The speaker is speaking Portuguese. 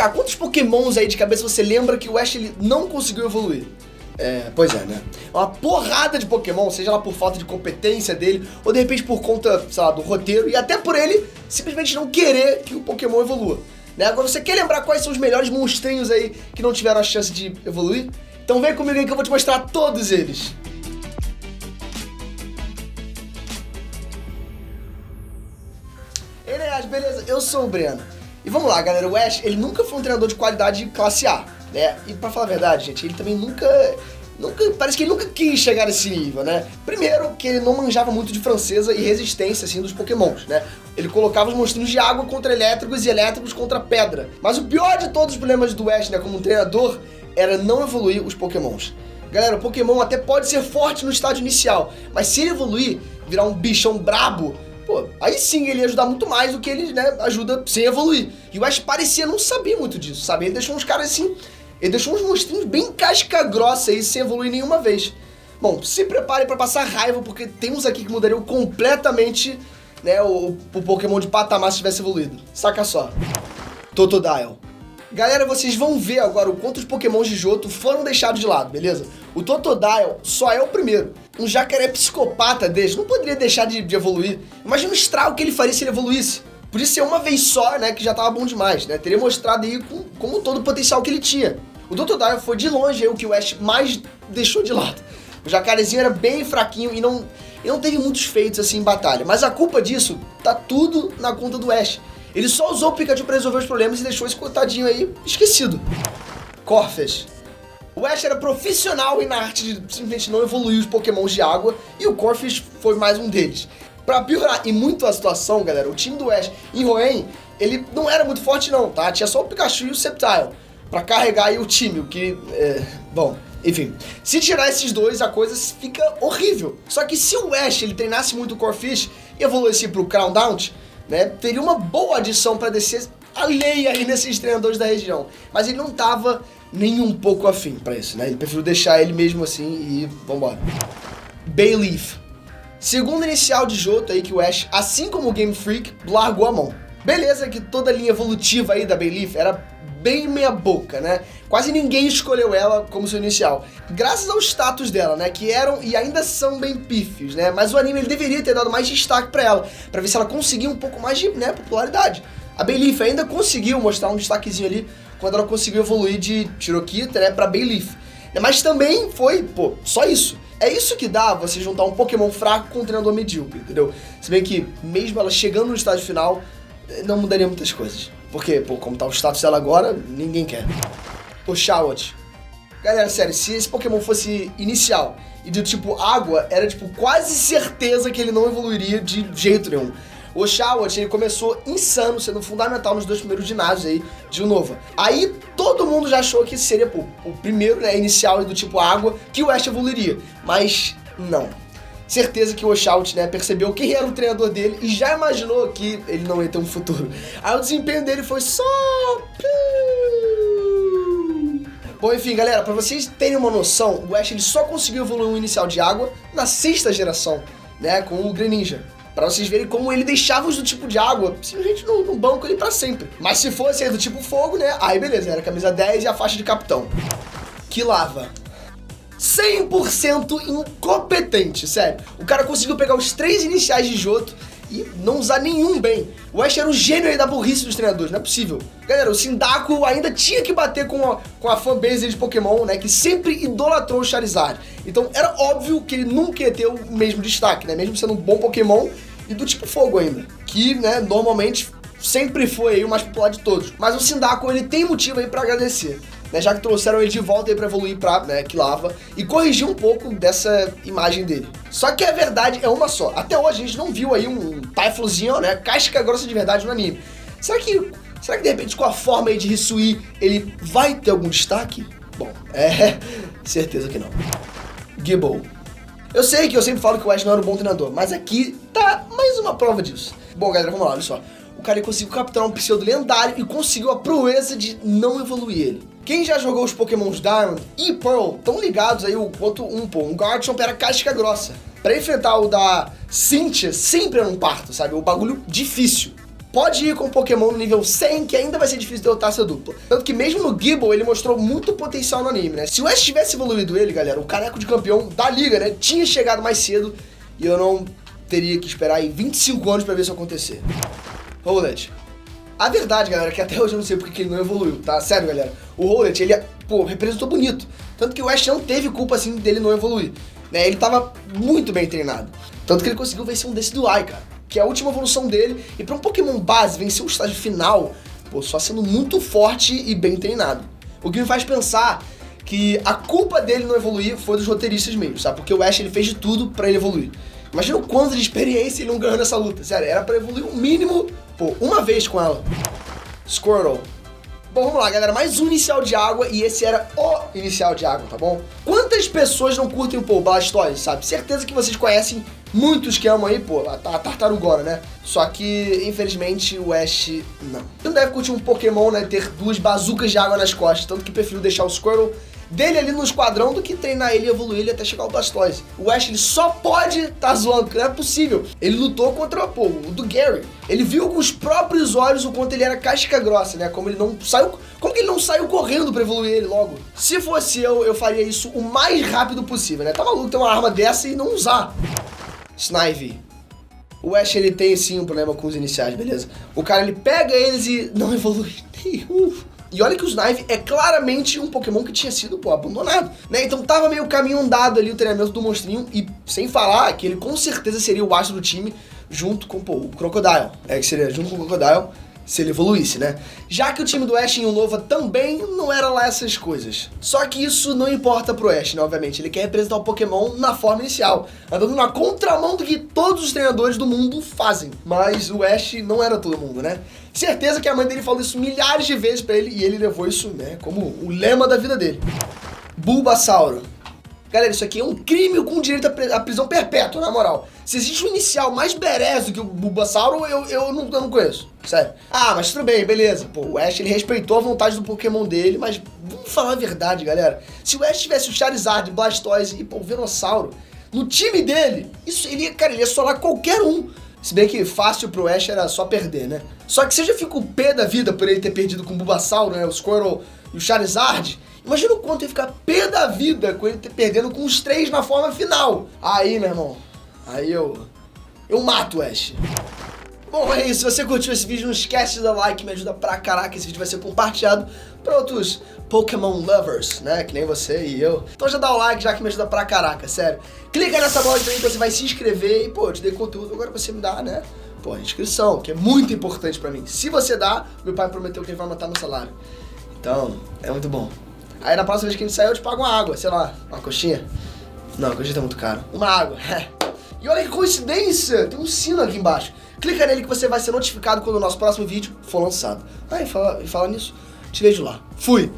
cá, quantos pokémons aí de cabeça você lembra que o Ash ele não conseguiu evoluir? Pois é, né? Uma porrada de Pokémon, seja lá por falta de competência dele, ou de repente por conta, sei lá, do roteiro, e até por ele simplesmente não querer que o Pokémon evolua. Né? Agora, você quer lembrar quais são os melhores monstrinhos aí que não tiveram a chance de evoluir? Então vem comigo aí que eu vou te mostrar todos eles. Beleza? Eu sou o Breno. E vamos lá, galera, o Ash, ele nunca foi um treinador de qualidade classe A, né? E pra falar a verdade, gente, ele também nunca, parece que ele nunca quis chegar nesse nível, né? Primeiro, que ele não manjava muito de francesa e resistência, assim, dos pokémons, né? Ele colocava os monstrinhos de água contra elétricos e elétricos contra pedra. Mas o pior de todos os problemas do Ash, né, como um treinador, era não evoluir os pokémons. Galera, o Pokémon até pode ser forte no estágio inicial, mas se ele evoluir, virar um bichão brabo, pô, aí sim ele ia ajudar muito mais do que ele, né, ajuda sem evoluir. E o Ash parecia não saber muito disso, sabe? Ele deixou uns caras assim, ele deixou uns monstrinhos bem casca grossa aí, sem evoluir nenhuma vez. Bom, se prepare pra passar raiva, porque temos aqui que mudariam completamente, né, o Pokémon de patamar se tivesse evoluído. Saca só. Totodile. Galera, vocês vão ver agora o quanto os Pokémons de Johto foram deixados de lado, beleza? O Totodile só é o primeiro. Um jacaré psicopata desse não poderia deixar de evoluir. Imagina o estrago que ele faria se ele evoluísse. Podia ser uma vez só, né, que já tava bom demais, né? Teria mostrado aí como todo o potencial que ele tinha. O Totodile foi de longe aí o que o Ash mais deixou de lado. O jacarezinho era bem fraquinho e não teve muitos feitos assim em batalha. Mas a culpa disso tá tudo na conta do Ash. Ele só usou o Pikachu pra resolver os problemas e deixou esse coitadinho aí esquecido. Corphas. O Ash era profissional na arte de simplesmente não evoluir os Pokémons de água, e o Corphas foi mais um deles. Pra piorar e muito a situação, galera, o time do Ash em Hoenn, ele não era muito forte não, tá? Tinha só o Pikachu e o Sceptile pra carregar aí o time, o que, bom, enfim. Se tirar esses dois, a coisa fica horrível. Só que se o Ash, ele treinasse muito o Corphish e evoluísse pro Crown Downt, né, teria uma boa adição pra descer a lei aí nesses treinadores da região. Mas ele não tava nem um pouco afim pra isso, né? Ele preferiu deixar ele mesmo assim e vambora. Bayleef. Segundo inicial de Johto aí que o Ash, assim como o Game Freak, largou a mão. Beleza que toda a linha evolutiva aí da Bayleef era bem meia boca, né? Quase ninguém escolheu ela como seu inicial. Graças ao status dela, né? Que eram e ainda são bem pífios, né? Mas o anime ele deveria ter dado mais destaque pra ela, pra ver se ela conseguia um pouco mais de, né, popularidade. A Bayleef ainda conseguiu mostrar um destaquezinho ali quando ela conseguiu evoluir de Cherokita, né, pra Bayleef. Mas também foi, pô, só isso. É isso que dá você juntar um Pokémon fraco com um treinador medíocre, entendeu? Se bem que, mesmo ela chegando no estágio final, não mudaria muitas coisas. Porque, pô, como tá o status dela agora, ninguém quer. O Shawot. Galera, sério, se esse Pokémon fosse inicial e do tipo água, era tipo quase certeza que ele não evoluiria de jeito nenhum. O Shawot, ele começou insano, sendo fundamental nos 2 primeiros ginásios aí de Unova. Aí todo mundo já achou que seria pô, o primeiro, né, inicial do tipo água, que o Ash evoluiria. Mas não. Certeza que o Oshawott, né, percebeu quem era o treinador dele e já imaginou que ele não ia ter um futuro. Aí o desempenho dele foi só... Bom, enfim, galera, pra vocês terem uma noção, o Ash ele só conseguiu evoluir um inicial de água na 6ª geração, né, com o Greninja. Pra vocês verem como ele deixava os do tipo de água simplesmente no banco ali pra sempre. Mas se fosse do tipo fogo, né, aí beleza, era a camisa 10 e a faixa de capitão. Quilava. 100% incompetente, sério. O cara conseguiu pegar os 3 iniciais de Johto e não usar nenhum bem. O Ash era o gênio aí da burrice dos treinadores, não é possível. Galera, o Sindaco ainda tinha que bater com a fanbase de Pokémon, né, que sempre idolatrou o Charizard. Então era óbvio que ele nunca ia ter o mesmo destaque, né, mesmo sendo um bom Pokémon e do tipo fogo ainda. Que, né, normalmente sempre foi aí o mais popular de todos. Mas o Sindaco, ele tem motivo aí pra agradecer. Né, já que trouxeram ele de volta aí pra evoluir pra, né, Quilava e corrigir um pouco dessa imagem dele. Só que a verdade é uma só. Até hoje a gente não viu aí um Typhlozinho, né, casca grossa de verdade no anime. Será que de repente com a forma aí de Hisui ele vai ter algum destaque? Bom, certeza que não. Gible. Eu sei que eu sempre falo que o Ash não era um bom treinador, mas aqui tá mais uma prova disso. Bom, galera, vamos lá, olha só. O cara conseguiu capturar um pseudo lendário e conseguiu a proeza de não evoluir ele. Quem já jogou os Pokémons Diamond e Pearl estão ligados aí o quanto um Garchomp era casca grossa. Pra enfrentar o da Cynthia sempre era um parto, sabe? O bagulho difícil. pode ir com o Pokémon no nível 100, que ainda vai ser difícil derrotar essa dupla. Tanto que mesmo no Gible, ele mostrou muito potencial no anime, né? Se o Ash tivesse evoluído ele, galera, o caneco de campeão da liga, né, tinha chegado mais cedo e eu não teria que esperar aí 25 anos pra ver isso acontecer. Rowlet. A verdade, galera, é que até hoje eu não sei porque que ele não evoluiu, tá? Sério, galera. O Rowlet, ele, representou bonito. Tanto que o Ash não teve culpa, assim, dele não evoluir. Né? Ele tava muito bem treinado. Tanto que ele conseguiu vencer um Decidueye, cara. Que é a última evolução dele. E pra um Pokémon base vencer o estágio final, só sendo muito forte e bem treinado. O que me faz pensar que a culpa dele não evoluir foi dos roteiristas mesmo, sabe? Porque o Ash, ele fez de tudo pra ele evoluir. Imagina o quanto de experiência ele não ganhou nessa luta. Sério, era pra evoluir o mínimo, uma vez com ela. Squirtle. Bom, vamos lá, galera. Mais um inicial de água e esse era o inicial de água, tá bom? Quantas pessoas não curtem o Blastoise, sabe? Certeza que vocês conhecem muitos que amam aí, a Tartarugona, né? Só que, infelizmente, o Ash não. Você não deve curtir um Pokémon, né, ter duas bazucas de água nas costas, tanto que prefiro deixar o Squirtle dele ali no esquadrão do que treinar ele e evoluir ele até chegar ao Blastoise. O Ash, ele só pode zoando, porque não é possível. Ele lutou contra o do Gary. Ele viu com os próprios olhos o quanto ele era casca grossa, né? Como que ele não saiu correndo pra evoluir ele logo? Se fosse eu faria isso o mais rápido possível, né? Tá maluco ter uma arma dessa e não usar. Snivy. O Ash, ele tem sim um problema com os iniciais, beleza? O cara, ele pega eles e não evolui. E olha que o Snivy é claramente um Pokémon que tinha sido, abandonado, né? Então tava meio caminho andado ali o treinamento do monstrinho e sem falar que ele com certeza seria o astro do time junto com, o Crocodile. Que seria junto com o Crocodile se ele evoluísse, né? Já que o time do Ash em Unova também não era lá essas coisas. Só que isso não importa pro Ash, né? Obviamente, ele quer representar o Pokémon na forma inicial, andando na contramão do que todos os treinadores do mundo fazem. Mas o Ash não era todo mundo, né? Certeza que a mãe dele falou isso milhares de vezes pra ele e ele levou isso, né, como o lema da vida dele. Bulbasauro. Galera, isso aqui é um crime com direito à prisão perpétua, na moral. Se existe um inicial mais badass do que o Bulbasauro, eu não conheço. Sério. Mas tudo bem, beleza. O Ash, ele respeitou a vontade do Pokémon dele, mas vamos falar a verdade, galera. Se o Ash tivesse o Charizard, Blastoise e, o Venossauro no time dele, ele ia solar qualquer um. Se bem que fácil pro Ash era só perder, né? Só que se eu já fico pé da vida por ele ter perdido com o Bulbasauro, né, o Squirtle e o Charizard, imagina o quanto ia ficar pé da vida com ele perdendo com os 3 na forma final. Aí, meu irmão, aí eu mato o Ash. Bom, é isso. Se você curtiu esse vídeo, não esquece de dar like, me ajuda pra caraca. Esse vídeo vai ser compartilhado pra outros Pokémon lovers, né? Que nem você e eu. Então já dá o like, já que me ajuda pra caraca, sério. Clica nessa bola também que você vai se inscrever e, eu te dei conteúdo, agora você me dá, né? A inscrição, que é muito importante pra mim. Se você dá, meu pai prometeu que ele vai matar meu salário. Então, é muito bom. Aí na próxima vez que a gente sair, eu te pago uma água, sei lá, uma coxinha. Não, a coxinha tá muito caro. Uma água. E olha que coincidência, tem um sino aqui embaixo. Clica nele que você vai ser notificado quando o nosso próximo vídeo for lançado. E falar nisso, te vejo lá. Fui!